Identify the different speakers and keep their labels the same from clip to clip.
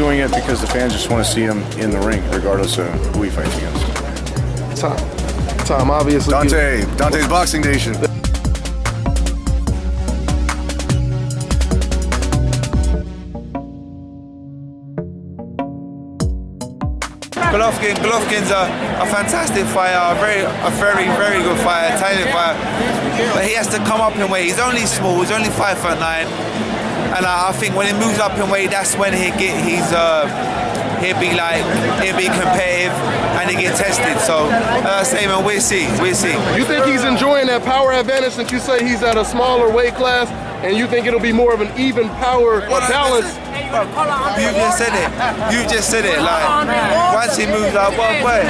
Speaker 1: doing it because the fans just want to see him in the ring, regardless of who he fights against.
Speaker 2: Tom, obviously.
Speaker 1: Dante's Boxing Nation.
Speaker 3: Golovkin's a fantastic fighter, a very good fighter, talented fighter. But he has to come up in weight. He's only small. He's only 5'9", and I think when he moves up in weight, that's when he'll be competitive and he get tested. So, say, man, we'll see.
Speaker 2: You think he's enjoying that power advantage since you say he's at a smaller weight class, and you think it'll be more of an even power balance?
Speaker 3: You just said it. Like, once he moves up, well, wait.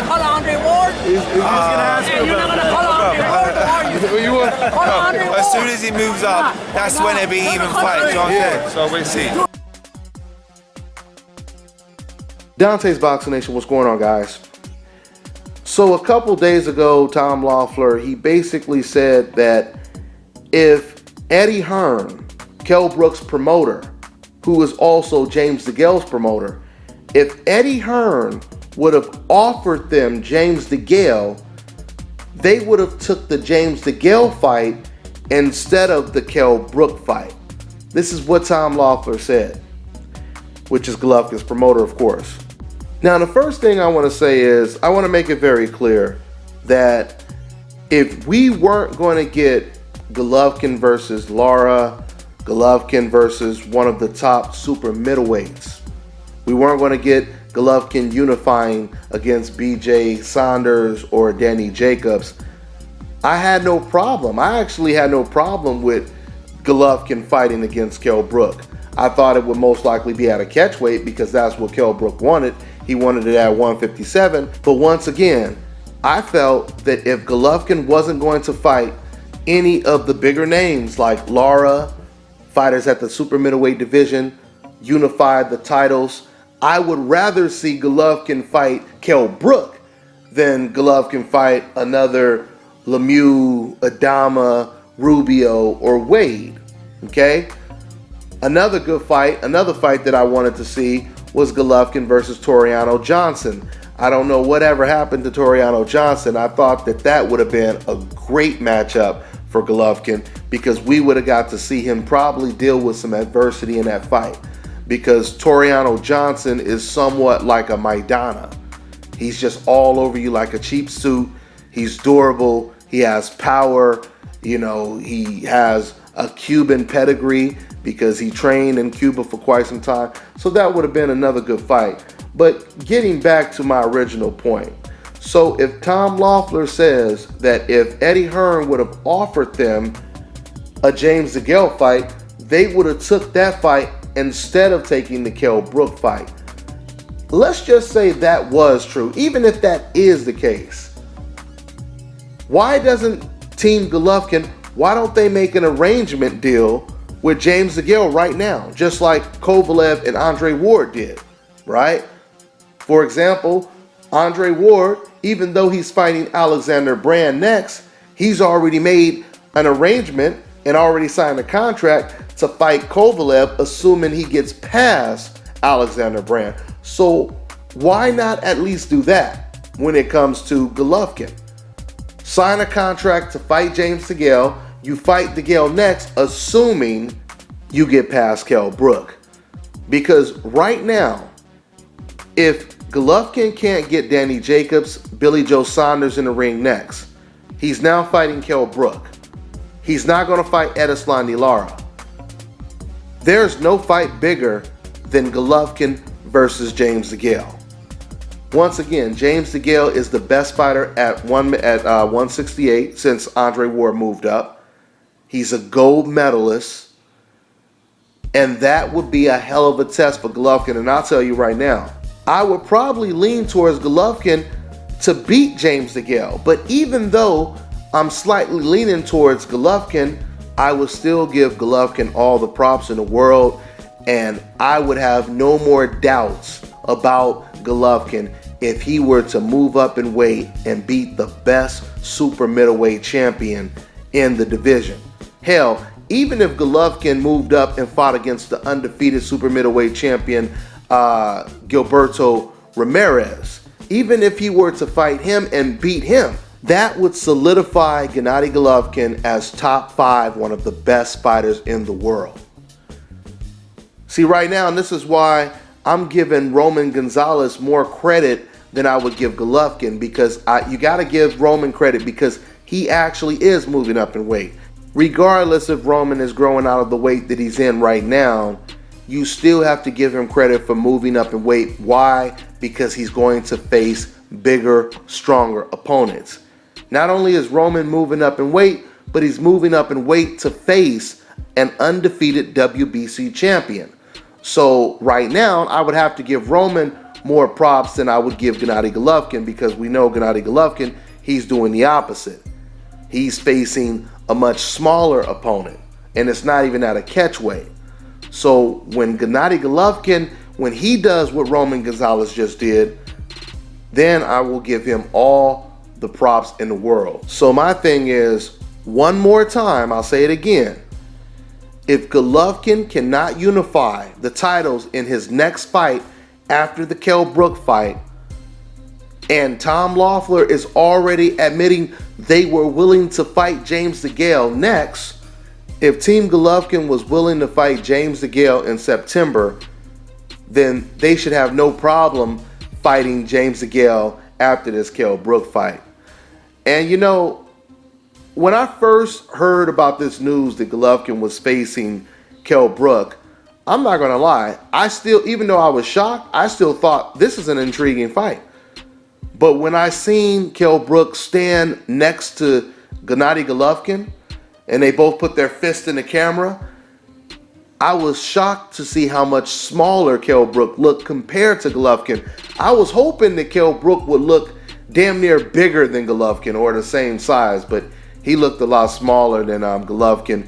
Speaker 3: As soon as he moves up, that's when it'll be even fight. You know what I'm saying? So we'll see.
Speaker 2: Dante's Boxing Nation, what's going on, guys? So a couple days ago, Tom Loeffler, he basically said that if Eddie Hearn, Kell Brook's promoter, who is also James Degale's promoter, if Eddie Hearn would have offered them James Degale, they would have took the James Degale fight instead of the Kell Brook fight. This is what Tom Loeffler said, which is Golovkin's promoter, of course. Now, the first thing I want to say is I want to make it very clear that if we weren't going to get Golovkin versus Lara, Golovkin versus one of the top super middleweights, we weren't going to get Golovkin unifying against BJ Saunders or Danny Jacobs, I had no problem. I actually had no problem with Golovkin fighting against Kell Brook. I thought it would most likely be at a catchweight because that's what Kell Brook wanted. He wanted it at 157. But once again, I felt that if Golovkin wasn't going to fight any of the bigger names like Lara, fighters at the super middleweight division, unified the titles, I would rather see Golovkin fight Kell Brook than Golovkin fight another Lemieux, Adama, Rubio, or Wade. Okay? Another good fight, another fight that I wanted to see was Golovkin versus Toriano Johnson. I don't know whatever happened to Toriano Johnson. I thought that that would have been a great matchup for Golovkin because we would have got to see him probably deal with some adversity in that fight because Toriano Johnson is somewhat like a Maidana. He's just all over you like a cheap suit. He's durable. He has power. You know, he has a Cuban pedigree because he trained in Cuba for quite some time. So that would have been another good fight. But getting back to my original point. So if Tom Loeffler says that if Eddie Hearn would have offered them a James Degale fight, they would have took that fight instead of taking the Kell Brook fight. Let's just say that was true. Even if that is the case, why doesn't Team Golovkin, why don't they make an arrangement deal with James Degale right now, just like Kovalev and Andre Ward did, right? For example, Andre Ward, even though he's fighting Alexander Brand next, he's already made an arrangement and already signed a contract to fight Kovalev, assuming he gets past Alexander Brand. So why not at least do that when it comes to Golovkin? Sign a contract to fight James Degale. You fight Degale next, assuming you get past Kell Brook. Because right now, if Golovkin can't get Danny Jacobs, Billy Joe Saunders in the ring next, he's now fighting Kell Brook. He's not going to fight Erislandy Lara. There's no fight bigger than Golovkin versus James Degale. Once again, James Degale is the best fighter at 168 since Andre Ward moved up. He's a gold medalist. And that would be a hell of a test for Golovkin. And I'll tell you right now, I would probably lean towards Golovkin to beat James Degale. But even though I'm slightly leaning towards Golovkin, I would still give Golovkin all the props in the world. And I would have no more doubts about Golovkin if he were to move up in weight and beat the best super middleweight champion in the division. Hell, even if Golovkin moved up and fought against the undefeated super middleweight champion Gilberto Ramirez. Even if he were to fight him and beat him, that would solidify Gennady Golovkin as top 5, one of the best fighters in the world. See, right now, and this is why I'm giving Roman Gonzalez more credit than I would give Golovkin, because you got to give Roman credit because he actually is moving up in weight. Regardless if Roman is growing out of the weight that he's in right now, you still have to give him credit for moving up in weight. Why? Because he's going to face bigger, stronger opponents. Not only is Roman moving up in weight, but he's moving up in weight to face an undefeated WBC champion. So right now, I would have to give Roman more props than I would give Gennady Golovkin, because we know Gennady Golovkin, he's doing the opposite. He's facing a much smaller opponent, and it's not even at a catch weight. So when Gennady Golovkin, when he does what Roman Gonzalez just did, then I will give him all the props in the world. So my thing is, one more time, I'll say it again. If Golovkin cannot unify the titles in his next fight after the Kell Brook fight, and Tom Loeffler is already admitting they were willing to fight James Degale next, if Team Golovkin was willing to fight James Degale in September, then they should have no problem fighting James Degale after this Kell Brook fight. And you know, when I first heard about this news that Golovkin was facing Kell Brook, I'm not gonna lie, I still, even though I was shocked, I still thought this is an intriguing fight. But when I seen Kell Brook stand next to Gennady Golovkin, and they both put their fist in the camera, I was shocked to see how much smaller Kell Brook looked compared to Golovkin. I was hoping that Kell Brook would look damn near bigger than Golovkin, or the same size, but he looked a lot smaller than Golovkin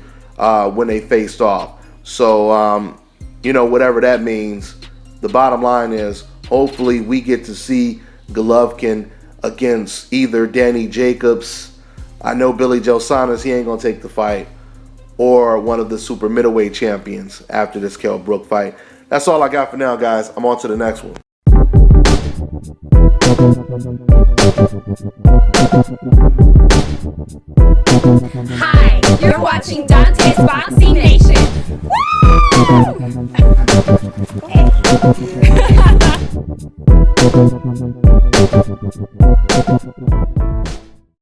Speaker 2: when they faced off. So, you know, whatever that means, the bottom line is, hopefully we get to see Golovkin against either Danny Jacobs, I know Billy Joe Saunders, he ain't gonna take the fight, or one of the super middleweight champions after this Kell Brook fight. That's all I got for now, guys. I'm on to the next one.
Speaker 4: Hi, you're watching Dante's Boxing Nation. Woo!